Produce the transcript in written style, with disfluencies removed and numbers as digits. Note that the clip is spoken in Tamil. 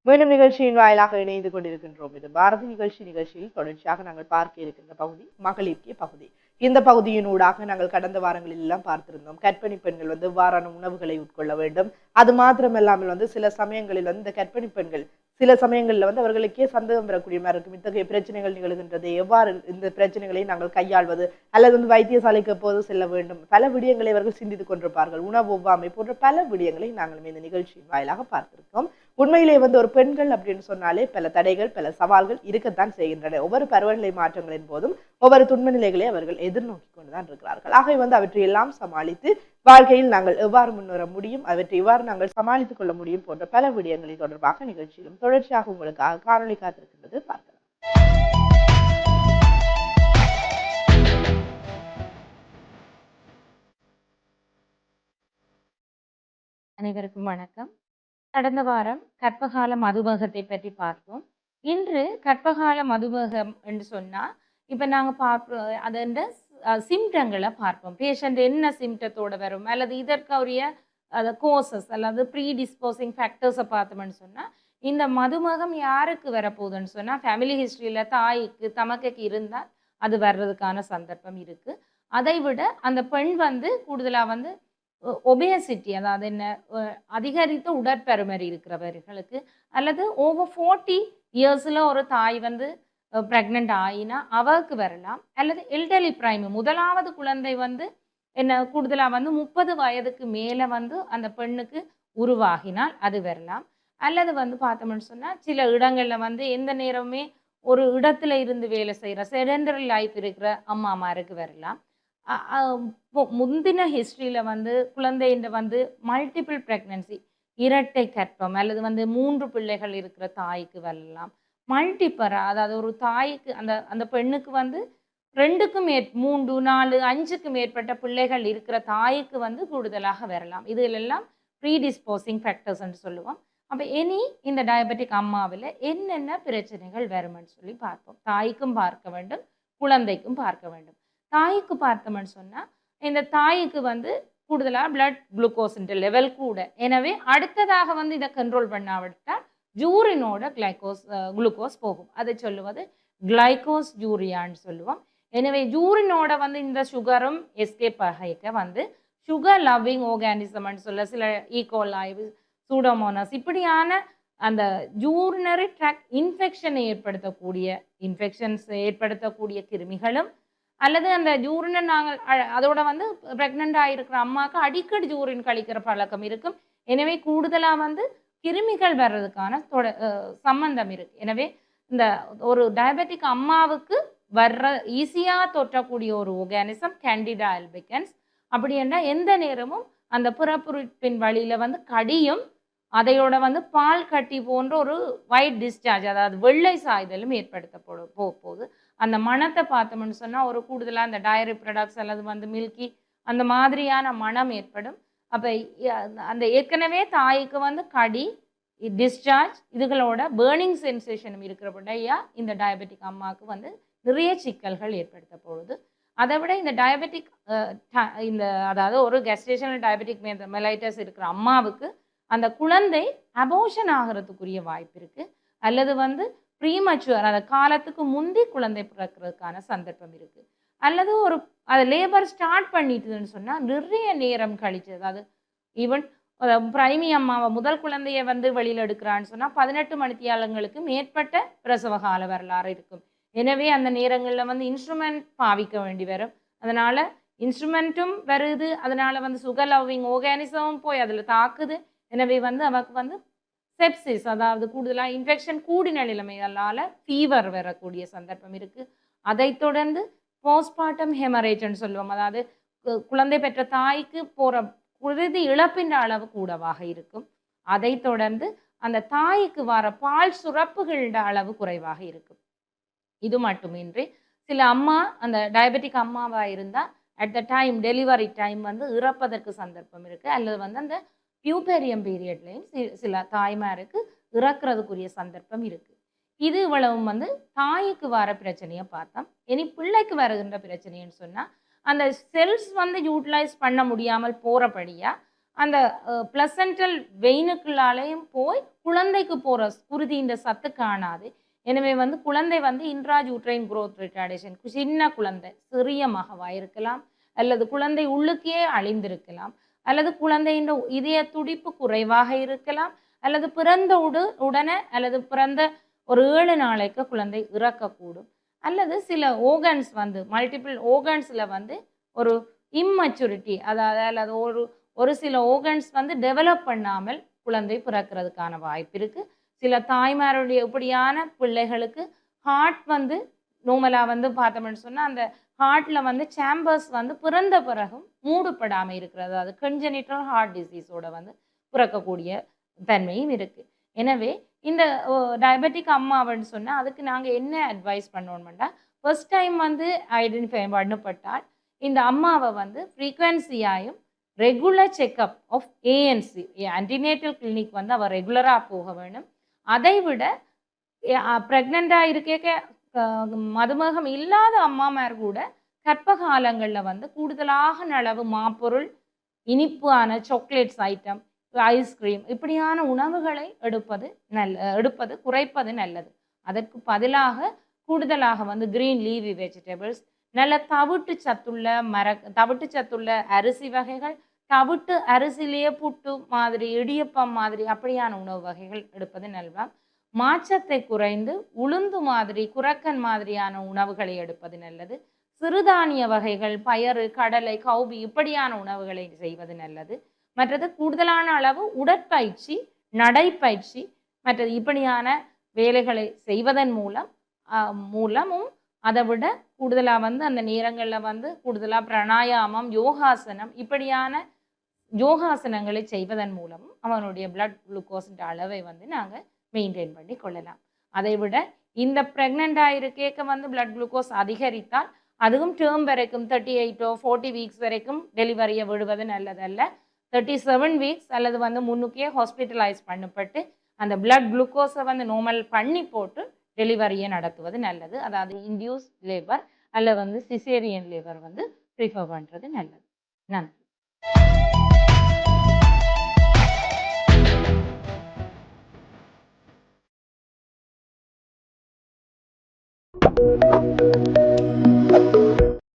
மீண்டும் நிகழ்ச்சியின் வாயிலாக இணைந்து கொண்டிருக்கின்றோம். இது பாரதி நிகழ்ச்சியில் தொடர்ச்சியாக நாங்கள் பார்க்க இருக்கின்ற பகுதி மகளிர்க்கிய பகுதி. இந்த பகுதியினூடாக நாங்கள் கடந்த வாரங்களில் எல்லாம் பார்த்திருந்தோம். கர்ப்பிணி பெண்கள் எவ்வாறான உணவுகளை உட்கொள்ள வேண்டும், அது மாத்திரமல்லாமல் சில சமயங்களில் இந்த கர்ப்பிணி பெண்கள் சில சமயங்களில் அவர்களுக்கே சந்தேகம் பெறக்கூடிய மாதிரி இருக்கும். இத்தகைய பிரச்சனைகள் நிகழ்கின்றது, எவ்வாறு இந்த பிரச்சனைகளை நாங்கள் கையாள்வது, அல்லது வைத்தியசாலைக்கு எப்போது செல்ல வேண்டும், பல விடயங்களை அவர்கள் சிந்தித்துக் கொண்டிருப்பார்கள். உணவு ஒவ்வாமை போன்ற பல விடயங்களை நாங்கள் இந்த நிகழ்ச்சியின் வாயிலாக பார்த்திருக்கோம். உண்மையிலே ஒரு பெண்கள் அப்படின்னு சொன்னாலே பல தடைகள் பல சவால்கள் இருக்கத்தான் செய்கின்றன. ஒவ்வொரு பருவநிலை மாற்றங்களின் போதும் ஒவ்வொரு துன்ப நிலைகளை அவர்கள் எதிர்நோக்கி கொண்டுதான் இருக்கிறார்கள். ஆகவே அவற்றையெல்லாம் சமாளித்து வாழ்க்கையில் நாங்கள் எவ்வாறு முன்னேற முடியும், அவற்றை எவ்வாறு நாங்கள் சமாளித்துக் கொள்ள முடியும் போன்ற பல விடயங்களை தொடர்பாக நிகழ்ச்சியிலும் தொடர்ச்சியாக உங்களுக்காக காணொலி காத்திருக்கின்றது. பார்க்கலாம். அனைவருக்கும் வணக்கம். கடந்த வாரம் கர்ப்பகால மதுமேகத்தை பற்றி பார்த்தோம். இன்று கர்ப்பகால மதுமேகம் என்று சொன்னா இப்ப நாங்க பார்ப்போம் அதோட சிம்டங்களை பார்ப்போம். பேஷண்ட் என்ன சிம்டத்தோட வரும் அல்லது இதற்குரிய கோசஸ் அல்லது ப்ரீடிஸ்போசிங் ஃபேக்டர்ஸை பார்த்தோம்னு சொன்னா இந்த மதுமேகம் யாருக்கு வரப்போகுதுன்னு சொன்னா ஃபேமிலி ஹிஸ்டரியில தாய்க்கு தமக்கைக்கு இருந்தால் அது வர்றதுக்கான சந்தர்ப்பம் இருக்கு. அதை விட அந்த பெண் கூடுதலா ஒபேசிட்டி, அதாவது என்ன, அதிகரித்த உடற்பருமன் இருக்கிறவர்களுக்கு அல்லது ஓவர் 40 இயர்ஸில் ஒரு தாய் ப்ரெக்னென்ட் ஆகினா அவருக்கு வரலாம். அல்லது எல்டர்லி பிரைம் முதலாவது குழந்தை என்ன கூடுதலாக 30 வயதுக்கு மேலே அந்த பெண்ணுக்கு உருவாகினால் அது வரலாம். அல்லது பார்த்தோம்னு சொன்னால் சில இடங்களில் எந்த நேரமே ஒரு இடத்துல இருந்து வேலை செய்கிற செடெண்டரி லைஃப் இருக்கிற அம்மாமாருக்கு வரலாம். முந்தின ஹிஸ்ட்ரியில் குழந்தைன்ற மல்டிபிள் ப்ரெக்னன்சி, இரட்டை கர்ப்பம் அல்லது 3 பிள்ளைகள் இருக்கிற தாய்க்கு வரலாம். மல்டிப்பரா, அதாவது ஒரு தாய்க்கு அந்த பெண்ணுக்கு 2க்கும் 3, 4, 5க்கு மேற்பட்ட பிள்ளைகள் இருக்கிற தாய்க்கு கூடுதலாக வரலாம். இதிலெல்லாம் ப்ரீடிஸ்போசிங் ஃபேக்டர்ஸ்ன்னு சொல்லுவோம். அப்போ இந்த டயபெட்டிக் அம்மாவில் என்னென்ன பிரச்சனைகள் வரும்னு சொல்லி பார்ப்போம். தாய்க்கும் பார்க்க வேண்டும், குழந்தைக்கும் பார்க்க வேண்டும். தாய்க்கு பார்த்தோம்னு சொன்னால் இந்த தாய்க்கு கூடுதலாக பிளட் குளுக்கோஸ்ன்ற லெவல் கூட. எனவே அடுத்ததாக இதை கண்ட்ரோல் பண்ணாவிட்டால் ஜூரினோட குளுக்கோஸ் போகும். அதை சொல்லுவது கிளைகோஸ் ஜூரியான்னு சொல்லுவோம். எனவே ஜூரினோட இந்த சுகரும் எஸ்கேப் ஆகிக்க சுகர் லவ்விங் ஆர்கானிசம்னு சொல்ல சில ஈகோலாய், சூடோமோனாஸ் இப்படியான அந்த ஜூரினரி ட்ராக் இன்ஃபெக்ஷனை ஏற்படுத்தக்கூடிய கிருமிகளும் அல்லது அந்த ஜூரினை நாங்கள் அதோட ப்ரெக்னென்ட் ஆகிருக்கிற அம்மாவுக்கு அடிக்கடி ஜூரின் கழிக்கிற பழக்கம் இருக்கும். எனவே கூடுதலாக கிருமிகள் வர்றதுக்கான சம்பந்தம் இருக்கு. எனவே இந்த ஒரு டயபெட்டிக் அம்மாவுக்கு வர்ற ஈஸியாக தொற்றக்கூடிய ஒரு ஆர்கானிசம் கேண்டிடா ஆல்பிகன்ஸ். அப்படி என்றால் எந்த நேரமும் அந்த புறப்புறுப்பின் வழியில் கடியும் அதையோட பால் கட்டி போன்ற ஒரு ஒயிட் டிஸ்சார்ஜ், அதாவது வெள்ளை சாய்தலும் போகுது. அந்த மணத்தை பார்த்தோம்னு சொன்னால் ஒரு கூடுதலாக அந்த டயரி ப்ராடக்ட்ஸ் அல்லது மில்கி அந்த மாதிரியான மனம் ஏற்படும். அப்போ அந்த ஏற்கனவே தாய்க்கு கடி, டிஸ்சார்ஜ் இதுகளோட பேர்னிங் சென்சேஷனும் இருக்கிறபடியா இந்த டயபெட்டிக் அம்மாவுக்கு நிறைய சிக்கல்கள் ஏற்படுத்த போகுது. அதை விட இந்த டயபெட்டிக் அதாவது ஒரு கெஸ்டேஷனல் டயபெட்டிக் மெலைட்டஸ் இருக்கிற அம்மாவுக்கு அந்த குழந்தை அபோஷன் ஆகிறதுக்குரிய வாய்ப்பு இருக்குது. அல்லது ப்ரீமச்சுவர், அந்த காலத்துக்கு முந்தி குழந்தை பிறக்கிறதுக்கான சந்தர்ப்பம் இருக்குது. அல்லது அது லேபர் ஸ்டார்ட் பண்ணிட்டுதுன்னு சொன்னால் நிறைய நேரம் கழிச்சு, அதாவது ஈவன் பிரைமி அம்மாவை முதல் குழந்தைய வெளியில் எடுக்கிறான்னு சொன்னால் 18 மணித்தியாலங்களுக்கு மேற்பட்ட பிரசவ கால வரலாறு இருக்கும். எனவே அந்த நேரங்களில் இன்ஸ்ட்ருமெண்ட் பாவிக்க வேண்டி வரும். அதனால் இன்ஸ்ட்ருமெண்ட்டும் வருது, அதனால் சுகர் லவ்விங் ஆர்கானிசமும் போய் அதில் தாக்குது. எனவே அவருக்கு செப்சிஸ், அதாவது கூடுதலாக இன்ஃபெக்ஷன் கூடின நிலைமைகளால் ஃபீவர் வரக்கூடிய சந்தர்ப்பம் இருக்குது. அதை தொடர்ந்து போஸ்ட்மார்ட்டம் ஹெமரேஜ்னு சொல்லுவோம், அதாவது குழந்தை பெற்ற தாய்க்கு போகிற குருதி இழப்பின் அளவு கூடவாக இருக்கும். அதை தொடர்ந்து அந்த தாய்க்கு வர பால் சுரப்புகளோட அளவு குறைவாக இருக்கும். இது மட்டுமின்றி சில அம்மா அந்த டயபெட்டிக் அம்மாவாக இருந்தால் at the time delivery time இறப்பதற்கு சந்தர்ப்பம் இருக்குது. அல்லது அந்த பியூபேரியம் பீரியட்லையும் சில தாய்மாருக்கு இறக்குறதுக்குரிய சந்தர்ப்பம் இருக்குது. இது இவ்வளவும் தாய்க்கு வர பிரச்சனையை பார்த்தோம். இனி பிள்ளைக்கு வருகின்ற பிரச்சனைன்னு சொன்னால் அந்த செல்ஸ் யூட்டிலைஸ் பண்ண முடியாமல் போகிறபடியாக அந்த பிளசன்டல் வெயினுக்குள்ளாலேயும் போய் குழந்தைக்கு போகிற குருதியின் சத்து காணாது. எனவே வந்து குழந்தை வந்து இன்ட்ராஜூட்ரைன் growth retardation, சின்ன குழந்தை சிறிய மகவாக இருக்கலாம், அல்லது குழந்தை உள்ளுக்கே அழிந்திருக்கலாம், அல்லது குழந்தையின் இதய துடிப்பு குறைவாக இருக்கலாம், அல்லது பிறந்த உடனே அல்லது பிறந்த ஒரு 7 நாளைக்கு குழந்தை இறக்கக்கூடும், அல்லது சில ஓர்கன்ஸ் வந்து மல்டிபிள் ஓர்கன்ஸில் வந்து ஒரு இம்மெச்சூரிட்டி, அதாவது அல்லது ஒரு சில ஓர்கன்ஸ் வந்து டெவலப் பண்ணாமல் குழந்தை பிறக்கிறதுக்கான வாய்ப்பு இருக்குது. சில தாய்மாருடைய இப்படியான பிள்ளைகளுக்கு ஹார்ட் வந்து நோமலாக வந்து பார்த்தோம்னு சொன்னால் அந்த ஹார்ட்டில் வந்து சேம்பர்ஸ் வந்து பிறந்த பிறகும் மூடப்படாமல் இருக்கிறது, அது கன்ஜெனிட்டல் ஹார்ட் டிசீஸோட வந்து பிறக்கக்கூடிய தன்மையும் இருக்குது. எனவே இந்த டயபெட்டிக் அம்மாவன்னு சொன்னால் அதுக்கு நாங்கள் என்ன அட்வைஸ் பண்ணோம்னா, ஃபர்ஸ்ட் டைம் வந்து ஐடென்டிஃபை பண்ணப்பட்டால் இந்த அம்மாவை வந்து ஃப்ரீக்வன்சியாயும் regular checkup of ANC antenatal clinic வந்து அவள் ரெகுலராக போக வேணும். அதை விட ப்ரெக்னெண்ட்டாக இருக்க மதுமகம் இல்லாத அம்மாமார் கூட கர்ப்ப காலங்களில் வந்து கூடுதலாக அளவு மாப்பொருள், இனிப்பான சாக்லேட்ஸ் ஐட்டம், ஐஸ்கிரீம் இப்படியான உணவுகளை எடுப்பது குறைப்பது நல்லது. அதற்கு பதிலாக கூடுதலாக வந்து கிரீன் லீவி வெஜிடபிள்ஸ், நல்ல தவிட்டு சத்துள்ள அரிசி வகைகள், தவிட்டு அரிசிலேயே புட்டு மாதிரி, இடியப்பம் மாதிரி அப்படியான உணவு வகைகள் எடுப்பது நல்லதா. மாச்சத்தை குறைந்து உளுந்து மாதிரி, குரக்கன் மாதிரியான உணவுகளை எடுப்பது நல்லது. சிறுதானிய வகைகள், பயறு, கடலை, கௌபி இப்படியான உணவுகளை செய்வது நல்லது. மற்றது கூடுதலான அளவு உடற்பயிற்சி, நடைப்பயிற்சி மற்றது இப்படியான வேலைகளை செய்வதன் மூலமும் அதை விட கூடுதலாக வந்து அந்த நேரங்களில் வந்து கூடுதலாக பிராணாயாமம், யோகாசனம் இப்படியான யோகாசனங்களை செய்வதன் மூலமும் அவனுடைய பிளட் குளுக்கோஸ் அளவை வந்து நாங்கள் மெயின்டைன் பண்ணி கொள்ளலாம். அதை விட இந்த ப்ரெக்னெண்ட்டாக இருக்க வந்து பிளட் குளுக்கோஸ் அதிகரித்தால் அதுவும் டேர்ம் வரைக்கும் 38 or 40 வீக்ஸ் வரைக்கும் டெலிவரியை விடுவது நல்லதல்ல. 37 வீக்ஸ் அல்லது வந்து முன்னுக்கே ஹாஸ்பிட்டலைஸ் பண்ணப்பட்டு அந்த பிளட் குளுக்கோஸை வந்து நார்மல் பண்ணி போட்டு டெலிவரியை நடத்துவது நல்லது. அதாவது இன்டியூஸ் லேபர் அல்ல வந்து சிசேரியன் லேபர் வந்து ப்ரிஃபர் பண்ணுறது நல்லது. நன்றி.